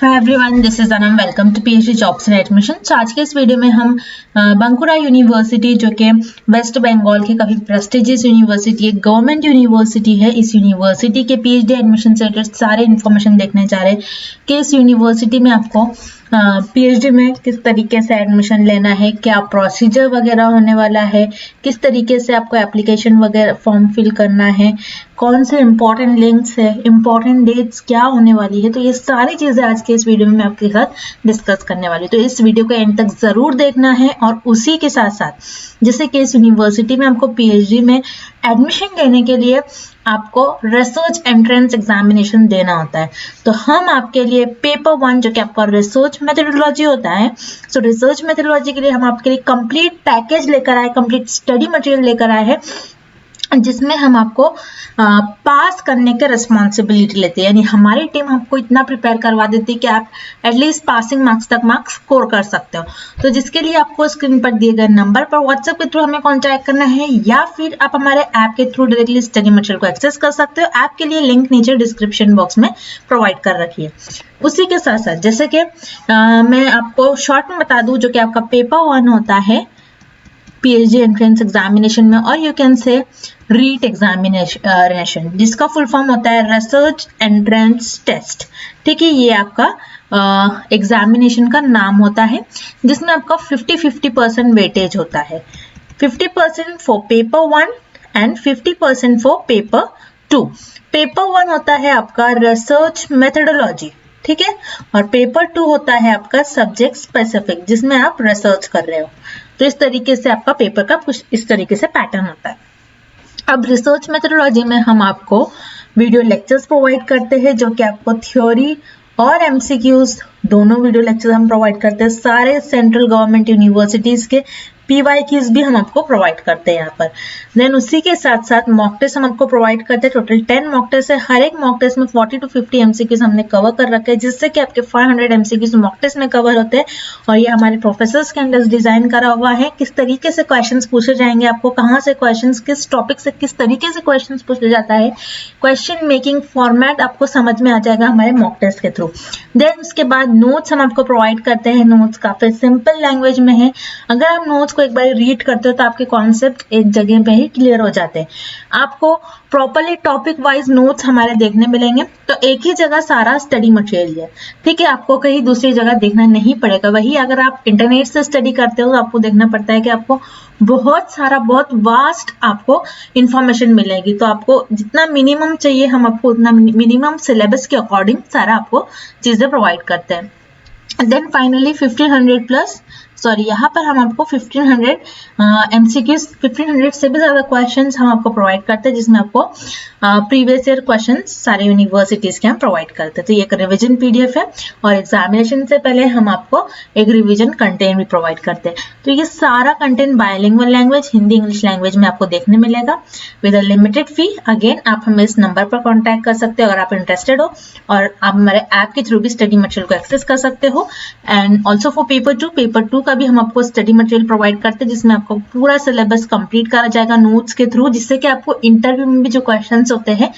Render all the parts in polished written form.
Hi everyone, this is Anam. Welcome to PhD jobs and admission. तो आज के इस वीडियो में हम बंकुरा यूनिवर्सिटी, जो कि वेस्ट बंगाल की काफ़ी प्रेस्टिजियस यूनिवर्सिटी है, गवर्नमेंट यूनिवर्सिटी है, इस यूनिवर्सिटी के पीएचडी एडमिशन से रिलेटेड सारे इन्फॉर्मेशन देखने जा रहे हैं कि इस यूनिवर्सिटी में आपको पीएचडी में किस तरीके से एडमिशन लेना है, क्या प्रोसीजर वगैरह होने वाला है, किस तरीके से आपको एप्लीकेशन वगैरह फॉर्म फिल करना है, कौन से इंपॉर्टेंट लिंक्स है, इंपॉर्टेंट डेट्स क्या होने वाली है। तो ये सारी चीज़ें आज के इस वीडियो में मैं आपके साथ डिस्कस करने वाली हूँ। तो इस वीडियो को एंड तक ज़रूर देखना है। और उसी के साथ साथ जैसे कि इस यूनिवर्सिटी में आपको पीएचडी में एडमिशन लेने के लिए आपको रिसर्च एंट्रेंस एग्जामिनेशन देना होता है। तो हम आपके लिए पेपर 1, जो कि आपका रिसर्च मेथोडोलॉजी होता है, सो रिसर्च मेथोडोलॉजी के लिए हम आपके लिए कंप्लीट पैकेज लेकर आए, कंप्लीट स्टडी मटेरियल लेकर आए हैं, जिसमें हम आपको पास करने के रिस्पॉन्सिबिलिटी लेते हैं। यानी हमारी टीम आपको इतना प्रिपेयर करवा देती है कि आप एटलीस्ट पासिंग मार्क्स तक मार्क्स स्कोर कर सकते हो। तो जिसके लिए आपको स्क्रीन पर दिए गए नंबर पर व्हाट्सएप के थ्रू हमें कॉन्टैक्ट करना है, या फिर आप हमारे ऐप के थ्रू डायरेक्टली स्टडी मटेरियल को एक्सेस कर सकते हो। ऐप के लिए लिंक नीचे डिस्क्रिप्शन बॉक्स में प्रोवाइड कर रखी है। उसी के साथ साथ जैसे कि मैं आपको शॉर्ट में बता दूं, जो कि आपका पेपर 1 होता है पीएचडी एंट्रेंस एग्जामिनेशन में, और you can say RET examination, जिसका फुल फॉर्म होता है रिसर्च एंट्रेंस टेस्ट। ठीक है, ये आपका एग्जामिनेशन का नाम होता है, जिसमें आपका 50-50% वेटेज होता है। 50% for paper 1 and 50% for paper 2। Paper 1 होता है आपका रिसर्च मेथोडोलॉजी, ठीक है, और पेपर 2 होता है आपका सब्जेक्ट स्पेसिफिक, जिसमें आप रिसर्च कर रहे हो। तो इस तरीके से आपका पेपर का कुछ इस तरीके से पैटर्न होता है। अब रिसर्च मेथोडोलॉजी में हम आपको वीडियो लेक्चर्स प्रोवाइड करते हैं, जो कि आपको थ्योरी और एमसीक्यूज दोनों वीडियो लेक्चर्स हम प्रोवाइड करते हैं। सारे सेंट्रल गवर्नमेंट यूनिवर्सिटीज के पीवाईक्यूज भी हम आपको प्रोवाइड करते हैं यहाँ पर। देन उसी के साथ साथ मॉक टेस्ट हम आपको प्रोवाइड करते हैं। टोटल 10 मॉक टेस्ट है। हर एक मॉक टेस्ट में 40 to 50 एमसीक्यूज हमने कवर कर रखे हैं, जिससे कि आपके 500 एमसीक्यूज मॉक टेस्ट में कवर होते हैं। और ये हमारे प्रोफेसर्स के अंदर डिजाइन करा हुआ है, किस तरीके से क्वेश्चंस पूछे जाएंगे, आपको कहाँ से क्वेश्चंस, किस टॉपिक से किस तरीके से क्वेश्चंस पूछा जाता है। क्वेश्चन मेकिंग फॉर्मेट आपको समझ में आ जाएगा हमारे मॉक टेस्ट के थ्रू। देन उसके बाद नोट्स हम आपको प्रोवाइड करते हैं। नोट्स काफी सिंपल लैंग्वेज में है। अगर आप नोट्स को एक बार रीड करते हो तो आपके कॉन्सेप्ट एक जगह पे ही क्लियर हो जाते हैं। आपको प्रॉपरली टॉपिक वाइज नोट्स हमारे देखने मिलेंगे। तो एक ही जगह सारा स्टडी मटेरियल है, ठीक है, आपको कहीं दूसरी जगह देखना नहीं पड़ेगा। वही अगर आप इंटरनेट से स्टडी करते हो तो आपको देखना पड़ता है कि आपको बहुत सारा, बहुत वास्ट आपको इंफॉर्मेशन मिलेगी। तो आपको जितना मिनिमम चाहिए, हम आपको उतना मिनिमम सिलेबस के अकॉर्डिंग सारा आपको चीजें प्रोवाइड करते हैं। देन फाइनली 1500 प्लस, सॉरी, यहाँ पर हम आपको 1500 एमसीक्यूज, 1500 से भी ज्यादा क्वेश्चंस हम आपको प्रोवाइड करते हैं, जिसमें आपको प्रीवियस ईयर क्वेश्चंस सारे यूनिवर्सिटीज के हम प्रोवाइड करते हैं। तो ये एक रिवीजन पीडीएफ है, और एग्जामिनेशन से पहले हम आपको एक रिवीजन कंटेंट भी प्रोवाइड करते हैं। तो ये सारा content bilingual language, Hindi English language में आपको देखने मिलेगा with a limited fee. Again आप हमें इस नंबर पर कॉन्टैक्ट कर सकते हो अगर आप इंटरेस्टेड हो, और आप हमारे ऐप के थ्रू भी स्टडी मटेरियल को एक्सेस कर सकते हो। एंड ऑल्सो फॉर पेपर 2 का भी हम आपको स्टडी मटेरियल प्रोवाइड करते हैं, जिसमें आपको पूरा सिलेबस कंप्लीट करा जाएगा नोट्स के थ्रू, जिससे कि आपको इंटरव्यू में भी जो क्वेश्चंस होते हैं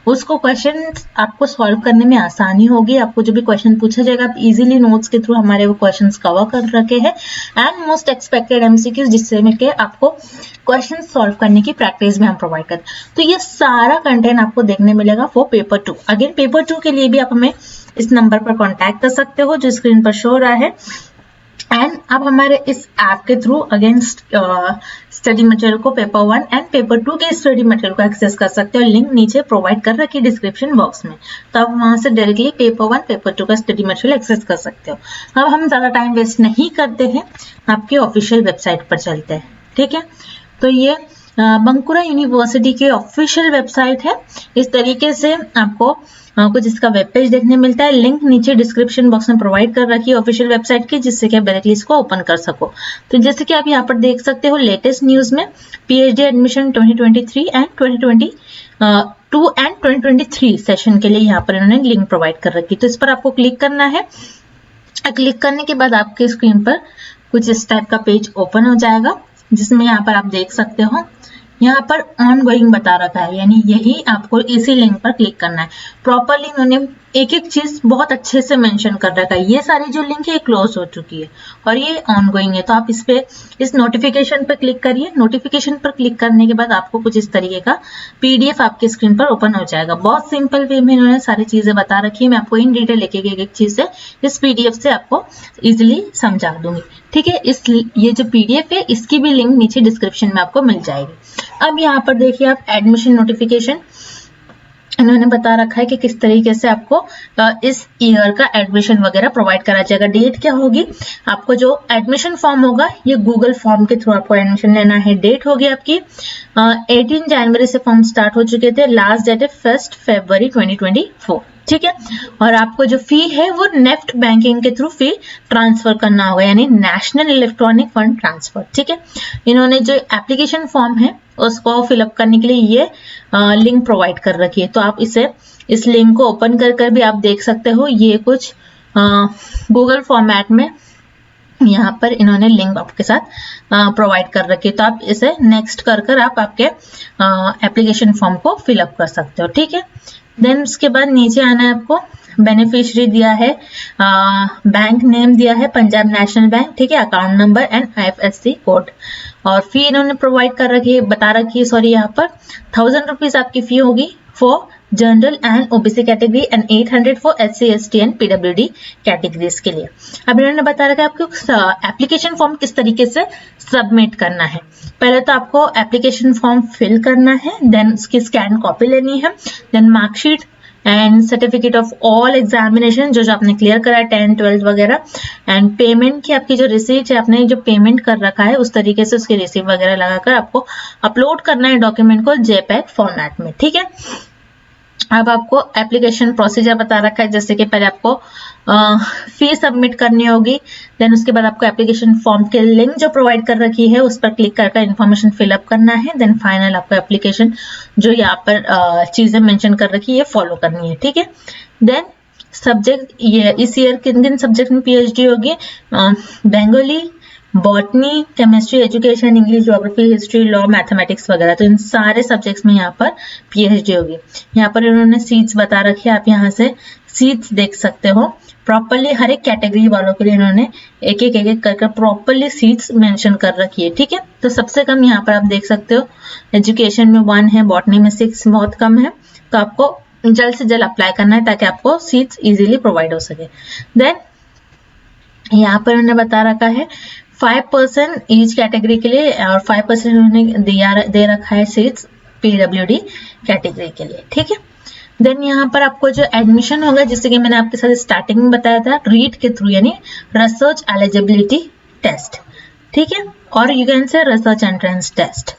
उसको क्वेश्चंस आपको सॉल्व करने में आसानी होगी। आपको जो भी क्वेश्चन पूछा जाएगा, आप इजीली नोट्स के थ्रू हमारे वो क्वेश्चंस कवर कर रखे हैं। एंड मोस्ट एक्सपेक्टेड एमसीक्यूज, जिससे में कि आपको क्वेश्चन सॉल्व करने की प्रैक्टिस भी हम प्रोवाइड करते हैं। तो ये सारा कंटेंट आपको देखने मिलेगा फॉर पेपर 2। अगेन पेपर 2 के लिए भी आप हमें इस नंबर पर कॉन्टैक्ट कर सकते हो, जो स्क्रीन पर शो हो रहा है। एंड आप हमारे इस ऐप के थ्रू अगेन स्टडी मटेरियल को पेपर 1 एंड पेपर 2 के स्टडी मटेरियल को एक्सेस कर सकते हो। लिंक नीचे प्रोवाइड कर रखी है डिस्क्रिप्शन बॉक्स में, तो आप वहां से डायरेक्टली पेपर 1 पेपर 2 का स्टडी मटेरियल एक्सेस कर सकते हो। अब हम ज्यादा टाइम वेस्ट नहीं करते हैं, आपके ऑफिशियल वेबसाइट पर चलते हैं। ठीक है, तो ये बंकुरा यूनिवर्सिटी की ऑफिशियल वेबसाइट है। इस तरीके से आपको कुछ इसका वेब पेज देखने मिलता है। लिंक नीचे डिस्क्रिप्शन बॉक्स में प्रोवाइड कर रखी है ऑफिशियल वेबसाइट की, जिससे कि आप डायरेक्टली इसको ओपन कर सको। तो जैसे कि आप यहाँ पर देख सकते हो, लेटेस्ट न्यूज में PhD admission 2023 and 2022 and 2023 session के लिए यहाँ पर इन्होंने लिंक प्रोवाइड कर रखी है। तो इस पर आपको क्लिक करना है। क्लिक करने के बाद आपके स्क्रीन पर कुछ इस टाइप का पेज ओपन हो जाएगा, जिसमें यहाँ पर आप देख सकते हो यहाँ पर ऑन गोइंग बता रखा है, यानी यही आपको इसी लिंक पर क्लिक करना है। प्रॉपरली इन्होंने एक एक चीज बहुत अच्छे से मेंशन कर रखा है। ये सारी जो लिंक है क्लोज हो चुकी है और ये ऑन गोइंग है, तो आप इस पे इस नोटिफिकेशन पर क्लिक करिए। नोटिफिकेशन पर क्लिक करने के बाद आपको कुछ इस तरीके का PDF आपके स्क्रीन पर ओपन हो जाएगा। बहुत सिंपल वे में इन्होंने सारी चीजें बता रखी है। मैं आपको इन डिटेल एक एक चीज से इस PDF से आपको इजिली समझा दूंगी, ठीक है। ये जो PDF है इसकी भी लिंक नीचे डिस्क्रिप्शन में आपको मिल जाएगी। अब यहाँ पर देखिए आप एडमिशन नोटिफिकेशन इन्होंने बता रखा है कि किस तरीके से आपको इस ईयर का एडमिशन वगैरह प्रोवाइड करा जाएगा। डेट क्या होगी, आपको जो एडमिशन फॉर्म होगा ये गूगल फॉर्म के थ्रू आपको एडमिशन लेना है। डेट होगी आपकी 18 जनवरी से फॉर्म स्टार्ट हो चुके थे, लास्ट डेट है 1 फरवरी 2024, ठीक है। और आपको जो फी है वो नेफ्ट बैंकिंग के थ्रू फी ट्रांसफर करना होगा, यानी नेशनल इलेक्ट्रॉनिक फंड ट्रांसफर, ठीक है। इन्होंने जो एप्लीकेशन फॉर्म है उसको फिलअप करने के लिए ये लिंक प्रोवाइड कर रखी है, तो आप इस लिंक को ओपन कर भी आप देख सकते हो। ये कुछ गूगल फॉर्मेट में यहाँ पर इन्होंने लिंक आपके साथ प्रोवाइड कर रखी है, तो आप इसे नेक्स्ट कर आप आपके एप्लीकेशन फॉर्म को फिलअप कर सकते हो, ठीक है। देन उसके बाद नीचे आना है, आपको बेनिफिशियरी दिया है, बैंक नेम दिया है पंजाब नेशनल बैंक, ठीक है, account number and IFSC code, और फी इन्होंने प्रोवाइड कर रखी है, बता रखी है सॉरी, यहाँ पर 1000 रुपीज आपकी फी होगी for general and OBC category and 800 for SC ST and PWD categories के लिए। अब इन्होंने बता रखा है आपको एप्लीकेशन फॉर्म किस तरीके से सबमिट करना है। पहले तो आपको एप्लीकेशन फॉर्म फिल करना है, देन उसकी स्कैन कॉपी लेनी है, then marksheet and certificate of all examination जो आपने क्लियर करा है 10th 12th वगैरह, एंड पेमेंट की आपकी जो रिसीट है, आपने जो पेमेंट कर रखा है उस तरीके से उसकी रिसीट वगैरह लगाकर आपको अपलोड करना है डॉक्यूमेंट को JPEG फॉर्मेट में, ठीक है। अब आपको एप्लीकेशन प्रोसीजर बता रखा है, जैसे कि पहले आपको फी सबमिट करनी होगी, देन उसके बाद आपको एप्लीकेशन फॉर्म के लिंक जो प्रोवाइड कर रखी है उस पर क्लिक करके इन्फॉर्मेशन फिलअप करना है, देन फाइनल आपको एप्लीकेशन जो यहाँ पर चीजें मेंशन कर रखी है फॉलो करनी है, ठीक है। देन सब्जेक्ट, ये इस ईयर किन किन सब्जेक्ट में PhD होगी, Bengali, botany, chemistry, education, English, geography, history, law, mathematics वगैरह, तो इन सारे सब्जेक्ट्स में यहाँ पर PhD होगी। यहाँ पर इन्होंने सीट्स बता रखी है, आप यहाँ से सीट्स देख सकते हो। प्रॉपरली हर एक कैटेगरी वालों के लिए इन्होंने एक एक करके प्रॉपरली सीट्स मेंशन कर रखी है, ठीक है। तो सबसे कम यहाँ पर आप देख सकते हो एजुकेशन में 1 है, बॉटनी में 6, बहुत कम है, तो आपको जल्द से जल्द अप्लाई करना है ताकि आपको सीट्स इजीली प्रोवाइड हो सके। देन यहाँ पर उन्होंने बता रखा है 5% ईच कैटेगरी के लिए और 5% उन्होंने दे रखा है सीट्स PWD कैटेगरी के लिए, ठीक है। देन यहाँ पर आपको जो एडमिशन होगा, जैसे कि मैंने आपके साथ स्टार्टिंग में बताया था, रीट के थ्रू यानी रिसर्च एलिजिबिलिटी टेस्ट, ठीक है, और you can say research entrance test.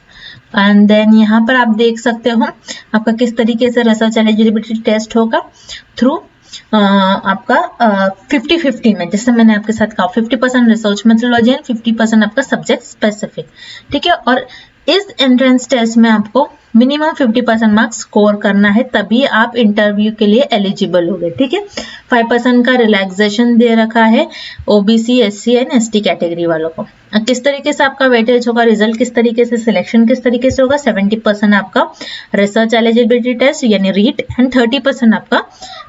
And then यहाँ पर आप देख सकते हो आपका किस तरीके से रिसर्च एलिजिबिलिटी टेस्ट होगा, थ्रू आपका 50-50 में, जैसे मैंने आपके साथ कहा 50% रिसर्च मेथोडोलॉजी एंड 50% आपका सब्जेक्ट स्पेसिफिक, ठीक है। और इस एंट्रेंस टेस्ट में आपको मिनिमम 50% मार्क्स स्कोर करना है, तभी आप इंटरव्यू के लिए एलिजिबल होगे, ठीक है। 5% का रिलैक्सेशन दे रखा है OBC SC and ST category वालों को। किस तरीके से आपका वेटेज होगा, रिजल्ट किस तरीके से, सिलेक्शन किस तरीके से होगा, 70% आपका रिसर्च एलिजिबिलिटी टेस्ट यानी रीट एंड 30% आपका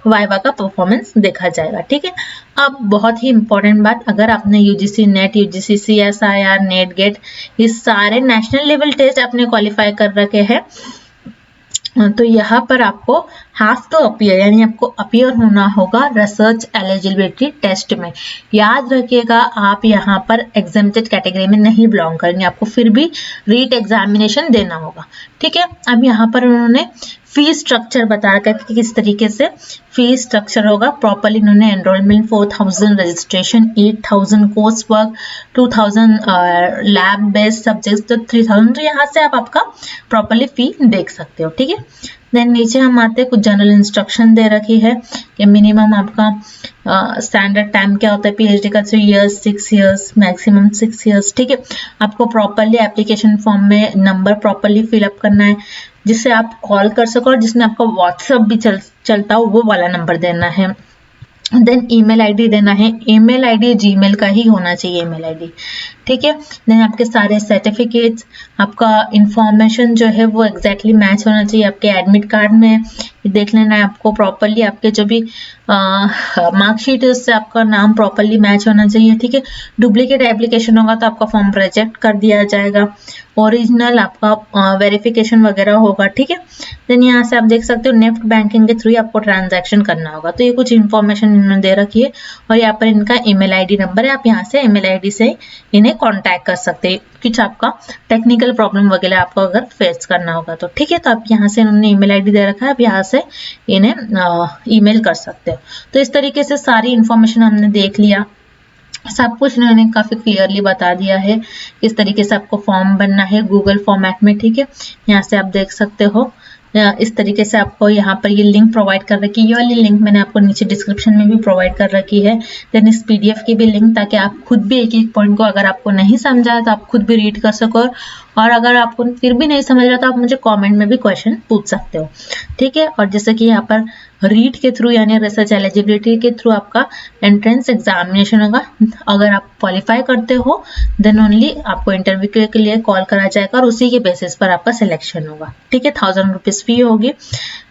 वाइवा का परफॉर्मेंस देखा जाएगा, ठीक है। अब बहुत ही इंपॉर्टेंट बात, अगर आपने UGC NET, UGC CSIR, NET GATE, ये सारे नेशनल लेवल टेस्ट आपने क्वालिफाई कर रखे हैं, तो यहाँ पर आपको हैव टू अपीयर यानी आपको अपीयर होना होगा रिसर्च एलिजिबिलिटी टेस्ट में। याद रखिएगा आप यहाँ पर एग्जामिनेटेड कैटेगरी में नहीं बिलोंग करेंगे, आपको फिर भी रीट एग्जामिनेशन देना होगा, ठीक है। अब यहाँ पर उन्होंने फी स्ट्रक्चर बता रखा है कि किस तरीके से फी स्ट्रक्चर होगा। प्रॉपरली इन्होंने enrolment 4000 registration, 8000 course work, 2000 lab based subject, तो 3000, तो यहाँ से आप आपका प्रॉपरली फी देख सकते हो, ठीक है। देन नीचे हम आते हैं, कुछ जनरल इंस्ट्रक्शन दे रखी है कि मिनिमम आपका स्टैंडर्ड टाइम क्या होता है PhD का, 3 years, 6 years, मैक्सिमम 6 years, ठीक है। आपको प्रॉपरली एप्लीकेशन फॉर्म में नंबर प्रॉपरली फिलअप करना है जिससे आप कॉल कर सको, और जिसमें आपका व्हाट्सएप भी चलता हो वो वाला नंबर देना है। देन ईमेल आईडी देना है, ईमेल आईडी जीमेल का ही होना चाहिए ईमेल आईडी, ठीक है। देन आपके सारे सर्टिफिकेट्स, आपका इंफॉर्मेशन जो है वो एग्जैक्टली मैच होना चाहिए आपके एडमिट कार्ड में। देख लेना है आपको प्रॉपरली, आपके जो भी मार्कशीट है उससे आपका नाम प्रॉपरली मैच होना चाहिए। ठीक है। डुप्लीकेट एप्लीकेशन होगा तो आपका फॉर्म रिजेक्ट कर दिया जाएगा। ओरिजिनल आपका वेरिफिकेशन वगैरह होगा। ठीक है। देन यहाँ से आप देख सकते हो नेफ्ट बैंकिंग के थ्रू आपको ट्रांजैक्शन करना होगा। तो ये कुछ इन्फॉर्मेशन इन्होंने दे रखी है और यहाँ पर इनका ईमेल आईडी नंबर है। आप यहाँ से ईमेल आईडी से इन्हें कांटेक्ट कर सकते हैं कुछ आपका टेक्निकल प्रॉब्लम वगैरह आपको अगर फेस करना होगा तो। ठीक है। तो आप यहाँ से इन्होंने ईमेल आईडी दे रखा है, आप यहाँ से इन्हें ईमेल कर सकते हो। तो इस तरीके से सारी इन्फॉर्मेशन हमने देख लिया, सब कुछ इन्होंने काफी क्लियरली बता दिया है किस तरीके से आपको फॉर्म बनना है गूगल फॉर्मेट में। ठीक है। यहाँ से आप देख सकते हो इस तरीके से आपको यहाँ पर ये लिंक प्रोवाइड कर रखी है। ये वाली लिंक मैंने आपको नीचे डिस्क्रिप्शन में भी प्रोवाइड कर रखी है। देन इस पीडीएफ की भी लिंक, ताकि आप खुद भी एक एक पॉइंट को अगर आपको नहीं समझा है तो आप खुद भी रीड कर सको, और अगर आपको फिर भी नहीं समझ रहा तो आप मुझे कमेंट में भी क्वेश्चन पूछ सकते हो। ठीक है। और जैसे कि यहाँ पर रीट के थ्रू यानी रिसर्च एलिजिबिलिटी के थ्रू आपका एंट्रेंस एग्जामिनेशन होगा। अगर आप क्वालिफाई करते हो देन ओनली आपको इंटरव्यू के लिए कॉल करा जाएगा और उसी के बेसिस पर आपका सिलेक्शन होगा। ठीक है। 1000 रुपीज फी होगी।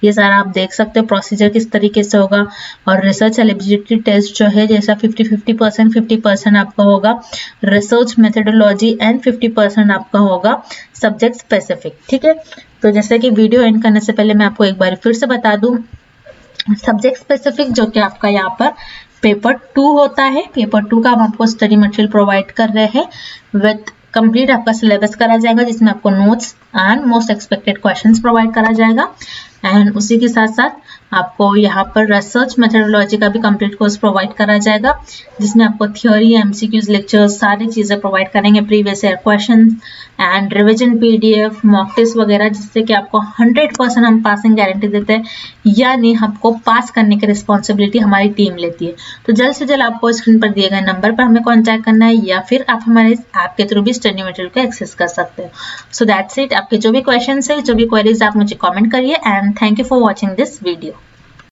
ये सारा आप देख सकते हो प्रोसीजर किस तरीके से होगा। और रिसर्च एलिजिबिलिटी टेस्ट जो है जैसा 50% आपका होगा रिसर्च मेथोडोलॉजी एंड 50% आपका होगा सब्जेक्ट स्पेसिफिक। ठीक है। तो जैसे कि वीडियो एंड करने से पहले मैं आपको एक बार फिर से बता दूं, सब्जेक्ट स्पेसिफिक जो कि आपका यहाँ पर पेपर 2 होता है। पेपर 2 का हम आपको स्टडी मटेरियल प्रोवाइड कर रहे हैं विद कंप्लीट आपका सिलेबस करा जाएगा, जिसमें आपको notes and most expected questions provide करा जाएगा। एंड उसी के साथ साथ आपको यहाँ पर रिसर्च मेथोडोलॉजी का भी कंप्लीट कोर्स प्रोवाइड करा जाएगा, जिसमें आपको थ्योरी, एमसीक्यूज, लेक्चर्स सारी चीजें प्रोवाइड करेंगे, previous year question and revision PDF, mock test वगैरह, जिससे कि आपको 100% हम पासिंग गारंटी देते हैं, यानी हमको पास करने की रिस्पॉन्सिबिलिटी हमारी टीम लेती है। तो जल्द से जल्द आपको स्क्रीन पर दिए गए नंबर पर हमें कॉन्टैक्ट करना है, या फिर आप हमारे ऐप के थ्रू भी स्टडी मटेरियल को एक्सेस कर सकते हो। So that's it. आपके जो भी क्वेश्चन है, जो भी क्वेरीज, आप मुझे कॉमेंट करिए। And thank you for watching this video.